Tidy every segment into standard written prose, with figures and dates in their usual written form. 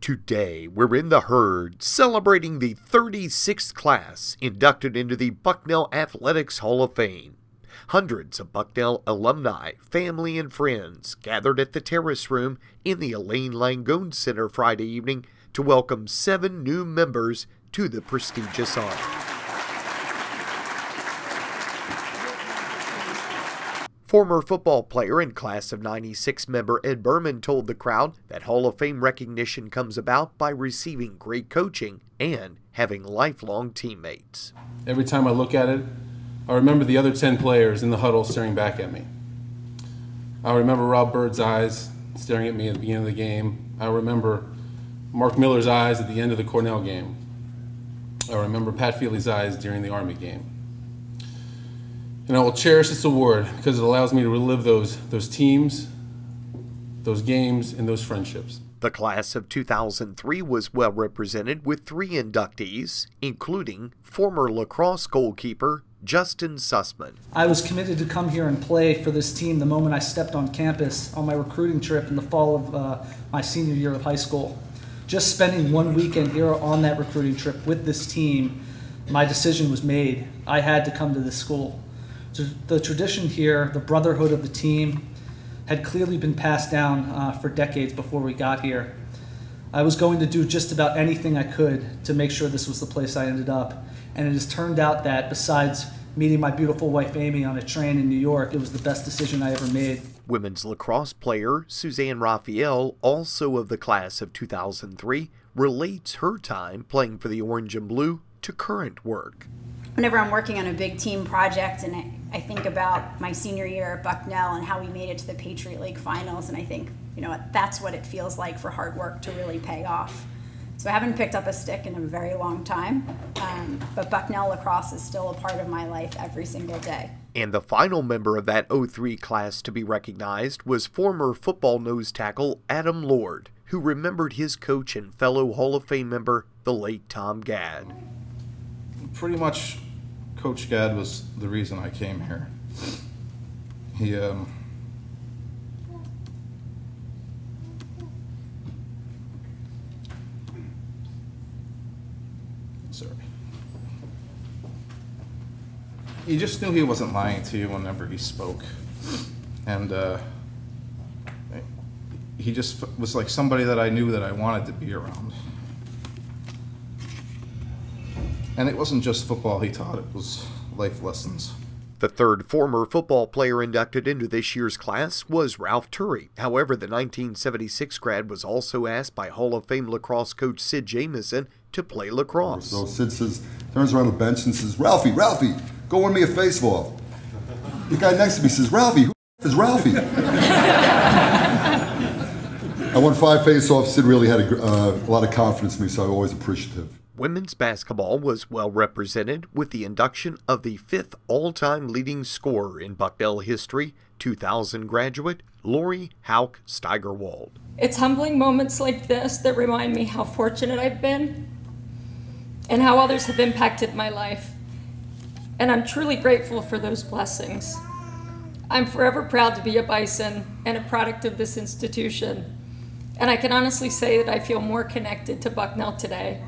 Today, we're in the herd celebrating the 36th class inducted into the Bucknell Athletics Hall of Fame. Hundreds of Bucknell alumni, family, and friends gathered at the Terrace Room in the Elaine Langone Center Friday evening to welcome 7 new members to the prestigious honor. Former football player and class of '96 member Ed Berman told the crowd that Hall of Fame recognition comes about by receiving great coaching and having lifelong teammates. Every time I look at it, I remember the other 10 players in the huddle staring back at me. I remember Rob Byrd's eyes staring at me at the beginning of the game. I remember Mark Miller's eyes at the end of the Cornell game. I remember Pat Feely's eyes during the Army game. And I will cherish this award because it allows me to relive those teams, those games, and those friendships. The class of 2003 was well represented with 3 inductees, including former lacrosse goalkeeper Justin Sussman. I was committed to come here and play for this team the moment I stepped on campus on my recruiting trip in the fall of my senior year of high school. Just spending one weekend here on that recruiting trip with this team, my decision was made. I had to come to this school. The tradition here, the brotherhood of the team, had clearly been passed down for decades before we got here. I was going to do just about anything I could to make sure this was the place I ended up. And it has turned out that besides meeting my beautiful wife Amy on a train in New York, it was the best decision I ever made. Women's lacrosse player Suzanne Raphael, also of the class of 2003, relates her time playing for the Orange and Blue to current work. Whenever I'm working on a big team project and I think about my senior year at Bucknell and how we made it to the Patriot League finals, and I think, you know, that's what it feels like for hard work to really pay off. So I haven't picked up a stick in a very long time, but Bucknell lacrosse is still a part of my life every single day. And the final member of that '03 class to be recognized was former football nose tackle Adam Lord, who remembered his coach and fellow Hall of Fame member, the late Tom Gadd. Pretty much, Coach Gadd was the reason I came here. He just knew he wasn't lying to you whenever he spoke. And he just was like somebody that I knew that I wanted to be around. And it wasn't just football he taught, it was life lessons. The third former football player inducted into this year's class was Ralph Turry. However, the 1976 grad was also asked by Hall of Fame lacrosse coach Sid Jamison to play lacrosse. So Sid turns around the bench and says, Ralphie, go win me a face-off. The guy next to me says, Ralphie, who is Ralphie? I won 5 face-offs. Sid really had a lot of confidence in me, so I'm always appreciative. Women's basketball was well represented with the induction of the 5th all-time leading scorer in Bucknell history, 2000 graduate Lori Hauk Steigerwald. It's humbling moments like this that remind me how fortunate I've been and how others have impacted my life. And I'm truly grateful for those blessings. I'm forever proud to be a Bison and a product of this institution. And I can honestly say that I feel more connected to Bucknell today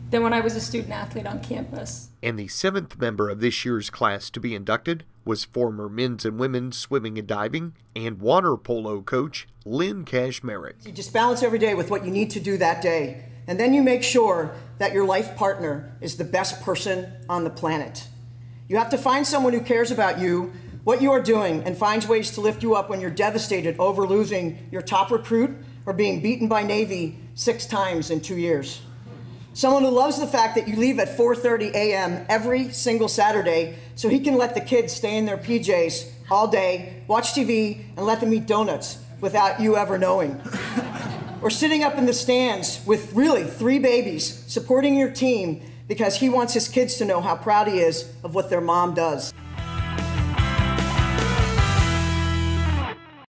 than when I was a student athlete on campus. And the 7th member of this year's class to be inducted was former men's and women's swimming and diving and water polo coach Lynn Kashmerek. You just balance every day with what you need to do that day, and then you make sure that your life partner is the best person on the planet. You have to find someone who cares about you, what you are doing, and finds ways to lift you up when you're devastated over losing your top recruit or being beaten by Navy 6 times in 2 years. Someone who loves the fact that you leave at 4:30 a.m. every single Saturday so he can let the kids stay in their PJs all day, watch TV, and let them eat donuts without you ever knowing. Or sitting up in the stands with really 3 babies supporting your team because he wants his kids to know how proud he is of what their mom does.